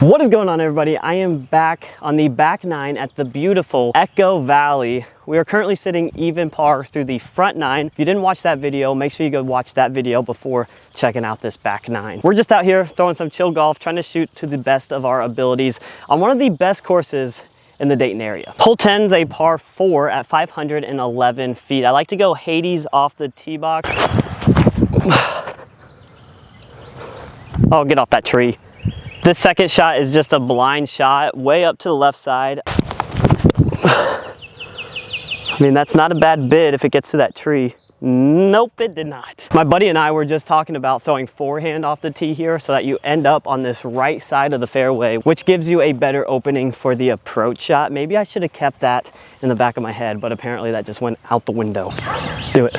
What is going on, everybody? I am back on the back nine at the beautiful Echo Valley. We are currently sitting even par through the front nine. If you didn't watch that video, make sure you go watch that video before checking out this back nine. We're just out here throwing some chill golf, trying to shoot to the best of our abilities on one of the best courses in the Dayton area. Hole 10 is a par 4 at 511 feet. I like to go Hades off the tee box. Oh, get off that tree. This second shot is just a blind shot way up to the left side. I mean, that's not a bad bid if it gets to that tree. Nope, it did not. My buddy and I were just talking about throwing forehand off the tee here so that you end up on this right side of the fairway, which gives you a better opening for the approach shot. Maybe I should have kept that in the back of my head, but apparently that just went out the window. Do it.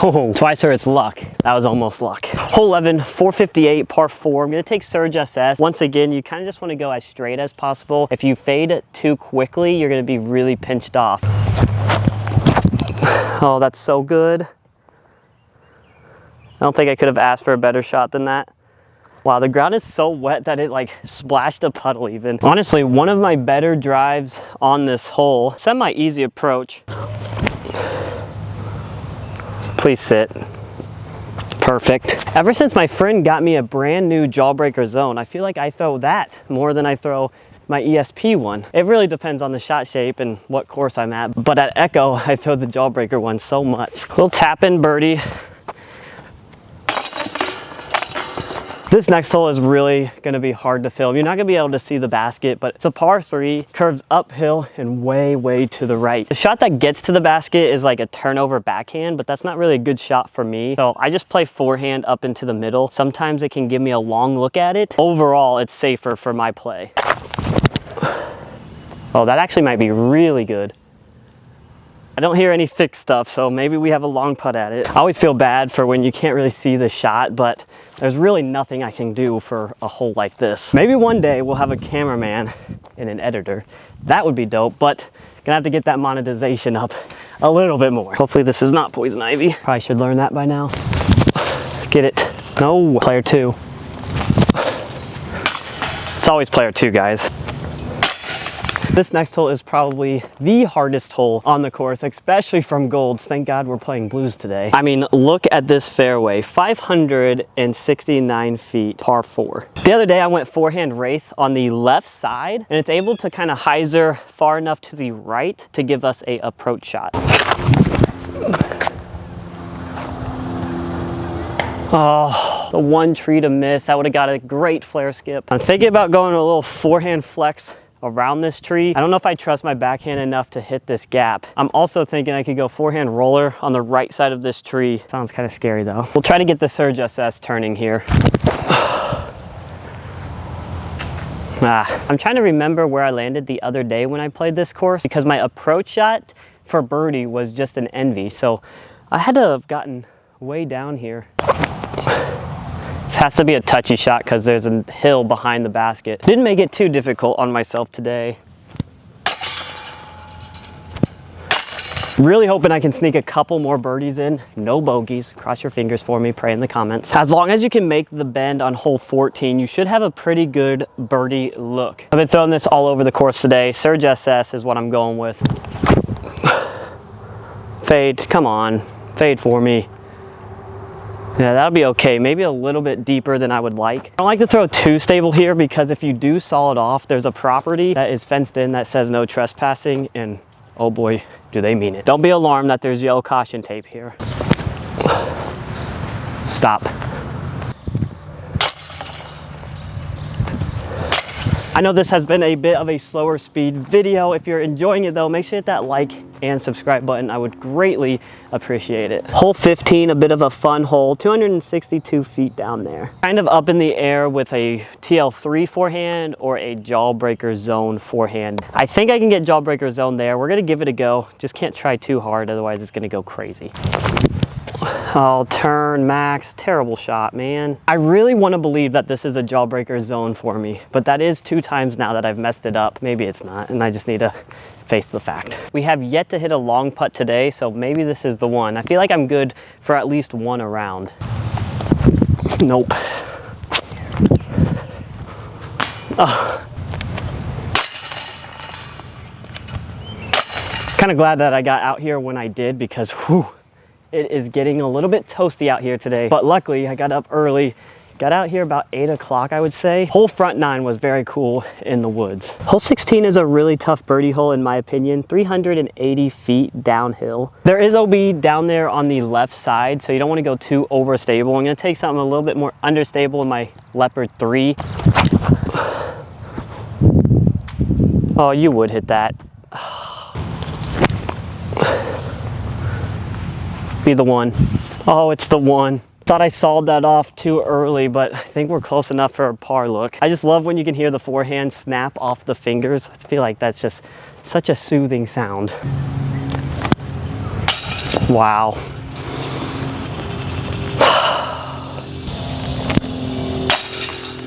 Oh, twice or it's luck. That was almost luck. Hole 11, 458, par 4. I'm gonna take Surge SS. Once again, you kind of just want to go as straight as possible. If you fade it too quickly, you're gonna be really pinched off. Oh, that's so good. I don't think I could have asked for a better shot than that. Wow, the ground is so wet that it like splashed a puddle even. Honestly, one of my better drives on this hole. Semi-easy approach. Please sit. Perfect. Ever since my friend got me a brand new Jawbreaker Zone, I feel like I throw that more than I throw my ESP one. It really depends on the shot shape and what course I'm at, but at Echo, I throw the Jawbreaker one so much. Little tap in birdie. This next hole is really gonna be hard to film. You're not gonna be able to see the basket, but it's a par 3, curves uphill and way to the right. The shot that gets to the basket is like a turnover backhand, but that's not really a good shot for me. So I just play forehand up into the middle. Sometimes it can give me a long look at it. Overall, it's safer for my play. Oh, that actually might be really good. I don't hear any thick stuff, so maybe we have a long putt at it. I always feel bad for when you can't really see the shot, but there's really nothing I can do for a hole like this. Maybe one day we'll have a cameraman and an editor. That would be dope, but gonna have to get that monetization up a little bit more. Hopefully this is not poison ivy. Probably should learn that by now. Get it. No, player 2. It's always player 2, guys. This next hole is probably the hardest hole on the course, especially from Golds. Thank God we're playing blues today. I mean, look at this fairway, 569 feet, par 4. The other day I went forehand wraith on the left side, and it's able to kind of hyzer far enough to the right to give us a approach shot. Oh, the one tree to miss. I would have got a great flare skip. I'm thinking about going a little forehand flex around this tree. I don't know if I trust my backhand enough to hit this gap. I'm also thinking I could go forehand roller on the right side of this tree. Sounds kind of scary though. We'll try to get the Surge SS turning here. I'm trying to remember where I landed the other day when I played this course because my approach shot for birdie was just an envy. So I had to have gotten way down here. This has to be a touchy shot because there's a hill behind the basket. Didn't make it too difficult on myself today. Really hoping I can sneak a couple more birdies in. No bogeys. Cross your fingers for me. Pray in the comments. As long as you can make the bend on hole 14, you should have a pretty good birdie look. I've been throwing this all over the course today. Surge SS is what I'm going with. Fade. Come on. Fade for me. Yeah, that'll be okay. Maybe a little bit deeper than I would like. I don't like to throw too stable here because if you do saw it off, there's a property that is fenced in that says no trespassing, and oh boy, do they mean it. Don't be alarmed that there's yellow caution tape here. Stop. I know this has been a bit of a slower speed video. If you're enjoying it though, make sure to hit that like and subscribe button. I would greatly appreciate it. Hole 15, a bit of a fun hole, 262 feet down there. Kind of up in the air with a TL3 forehand or a Jawbreaker Zone forehand. I think I can get Jawbreaker Zone there. We're gonna give it a go. Just can't try too hard, otherwise it's gonna go crazy. Oh, turn, max, terrible shot, man. I really want to believe that this is a Jawbreaker Zone for me, but that is 2 times now that I've messed it up. Maybe it's not, and I just need to face the fact. We have yet to hit a long putt today, so maybe this is the one. I feel like I'm good for at least one around. Nope. Oh. Kind of glad that I got out here when I did, because whew, it is getting a little bit toasty out here today. But luckily I got up early, got out here about 8 o'clock, I would say. Hole front 9 was very cool in the woods. Hole 16 is a really tough birdie hole in my opinion, 380 feet downhill. There is OB down there on the left side, so you don't want to go too overstable. I'm gonna take something a little bit more understable in my Leopard 3. Oh, you would hit that. Be the one. Oh, it's the one. Thought I sawed that off too early, but I think we're close enough for a par look. I just love when you can hear the forehand snap off the fingers. I feel like that's just such a soothing sound. Wow.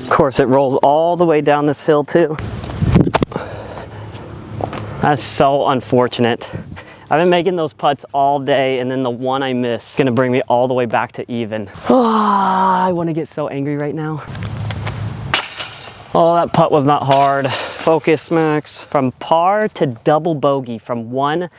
Of course, it rolls all the way down this hill too. That's so unfortunate. I've been making those putts all day, and then the one I miss is gonna bring me all the way back to even. Oh, I wanna get so angry right now. Oh, that putt was not hard. Focus, Max. From par to double bogey from one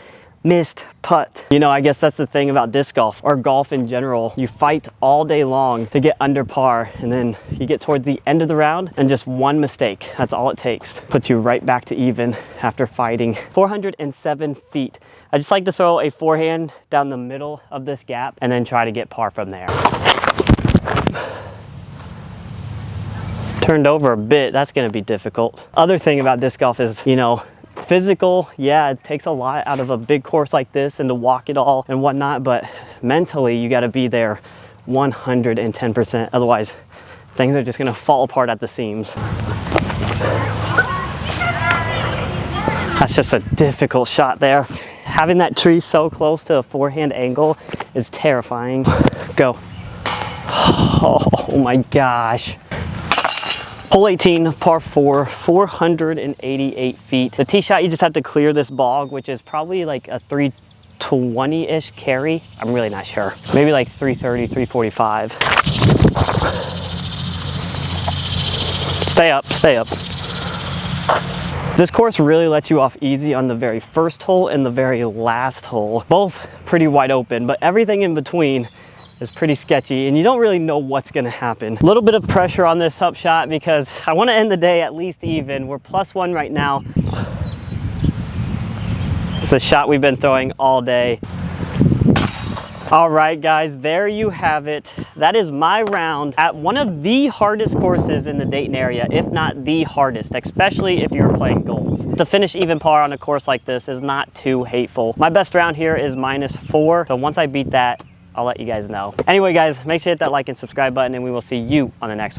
missed putt. You know, I guess that's the thing about disc golf, or golf in general. You fight all day long to get under par, and then you get towards the end of the round and just one mistake. That's all it takes. Puts you right back to even after fighting. 407 feet. I just like to throw a forehand down the middle of this gap and then try to get par from there. Turned over a bit, that's gonna be difficult. Other thing about disc golf is, you know, physical, yeah, it takes a lot out of a big course like this and to walk it all and whatnot, but mentally you gotta be there 110%. Otherwise, things are just gonna fall apart at the seams. That's just a difficult shot there. Having that tree so close to a forehand angle is terrifying. Go. Oh my gosh. Hole 18, par 4, 488 feet. The tee shot, you just have to clear this bog, which is probably like a 320-ish carry. I'm really not sure. Maybe like 330, 345. Stay up, stay up. This course really lets you off easy on the very first hole and the very last hole. Both pretty wide open, but everything in between is pretty sketchy and you don't really know what's gonna happen. A little bit of pressure on this up shot because I wanna end the day at least even. We're +1 right now. It's a shot we've been throwing all day. All right, guys, there you have it. That is my round at one of the hardest courses in the Dayton area, if not the hardest, especially if you're playing golds. To finish even par on a course like this is not too hateful. My best round here is -4, so once I beat that, I'll let you guys know. Anyway, guys, make sure you hit that like and subscribe button, and we will see you on the next one.